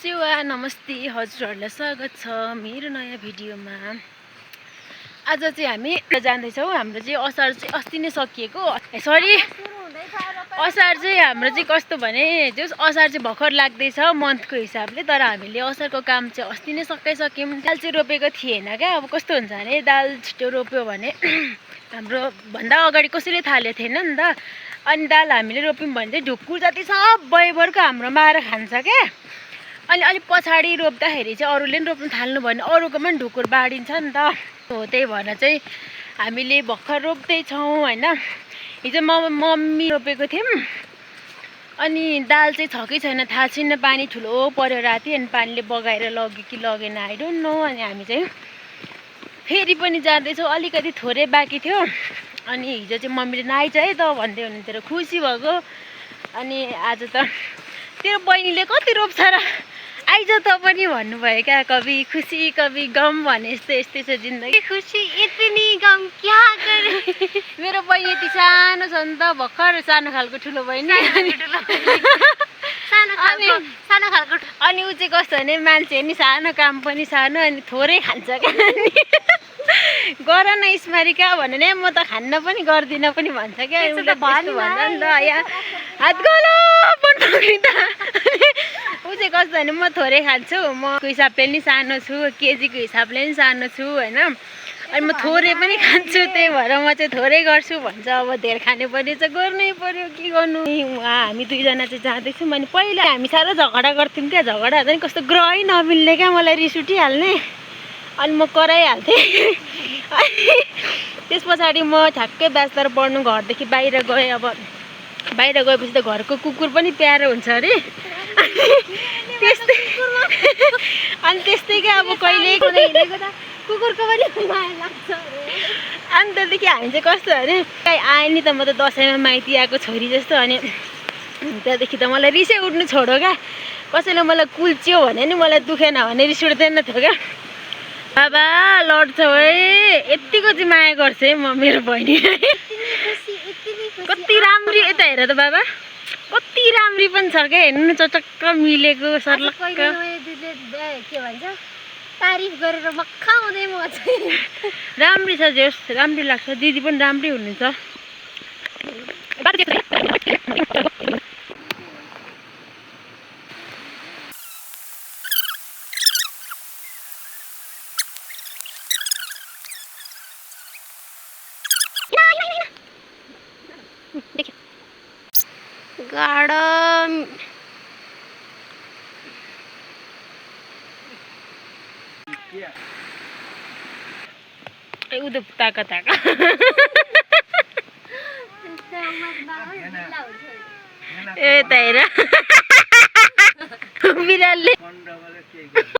शिवा नमस्ते हजुरहरूलाई स्वागत छ मेरो नयाँ भिडियोमा। आज चाहिँ हामी जाँदैछौँ। हाम्रो चाहिँ असार चाहिँ अस्ति नै सकिएको। असार चाहिँ हाम्रो चाहिँ कस्तो भने जस असार चाहिँ भर्खर लाग्दैछ मन्थको हिसाबले, तर हामीले असारको काम चाहिँ अस्ति नै सकाइसक्यौँ। दाल चाहिँ रोपेको थिएन क्या। अब कस्तो हुन्छ भने दाल छिटो रोप्यो भने हाम्रो भन्दा अगाडि कसैले थालेको थिएन नि त। अनि दाल हामीले रोप्यौँ भने चाहिँ ढुक्कुर जति सबैभरको हाम्रोमा आएर खान्छ क्या। अनि अलिक पछाडि रोप्दाखेरि चाहिँ अरूले पनि रोप्नु थाल्नु भने अरूकोमा पनि ढुकुर बाँडिन्छ नि त। हो त्यही भएर चाहिँ हामीले भर्खर रोप्दैछौँ होइन। हिजो मम्मी रोपेको थियौँ। अनि दाल चाहिँ छ कि छैन थाहा छैन, पानी ठुलो पऱ्यो राति, अनि पानीले बगाएर लग्यो कि लगेन आई डोन्ट नो। अनि हामी चाहिँ फेरि पनि जाँदैछौँ, अलिकति थोरै बाँकी थियो। अनि हिजो चाहिँ मम्मीले नआइज है त भन्दै हुनुहुन्थ्यो र खुसी भएको। अनि आज त तेरो बहिनीले कति रोप्छ र आइज त पनि भन्नुभयो क्या। कभी खुसी कभी गम भने यस्तै छ जिन्दगी। खुसी इतनी गम क्या करे। मेरो बहिनी यति सानो छ नि त, भर्खर सानो खालको ठुलो बहिनी। सानो खालको अनि ऊ चाहिँ कस्तो भने मान्छे नि सानो काम पनि सानो, अनि थोरै खान्छ क्या। गर न इस्मारी क्या भन्यो भने म त खान्न पनि गर्दिनँ पनि भन्छ क्या। भन्छ नि त यहाँ हात गलो ऊ चाहिँ कस्तो भने म थोरै खान्छु, म हिसाबले नि सानो छु, केजीको हिसाबले नि सानो छु होइन। अनि म थोरै पनि खान्छु, त्यही भएर म चाहिँ थोरै गर्छु भन्छ। अब धेर खाने पनि चाहिँ गर्नै पर्यो, के गर्नु। हामी दुईजना चाहिँ जाँदैछौँ। अनि पहिला हामी साह्रो झगडा गर्थ्यौँ क्या। झगडा हुँदा नि कस्तो ग्रहै नमिल्ने क्या, मलाई रिस उठिहाल्ने। अनि म कराइहाल्थेँ। त्यस पछाडि म ठ्याक्कै ब्याचलर पढ्नु घरदेखि बाहिर गएँ। अब बाहिर गएपछि त घरको कुकुर पनि प्यारो हुन्छ अरे। त्यस्तै अनि त्यस्तै क्या। अब कहिले कुकुरको पनि माया लाग्छ। अनि त्यहाँदेखि हामी चाहिँ कस्तो अरे आएँ नि त, म त दसैँमा माइती आएको छोरी जस्तो। अनि त्यहाँदेखि त मलाई रिसै उठ्नु छोड्यो क्या। कसैले मलाई कुल्च्यो भने नि मलाई दुखेन भने रिस उठ्दैन थियो क्या। बाबा लड्छ है, यत्तिको चाहिँ माया गर्छ है म मेरो बहिनी। कति राम्री, यता हेर त बाबा कति राम्री पनि छ क्या। हेर्नु चटक्क मिलेको सर्लक्क। के भन्छ तारिफ गरेर मक्खा हुँदै म चाहिँ। राम्री छ जोस्, राम्री लाग्छ। दिदी पनि राम्री हुनुहुन्छ। गाडा उदो ताका ताका ए त हेर बिरालले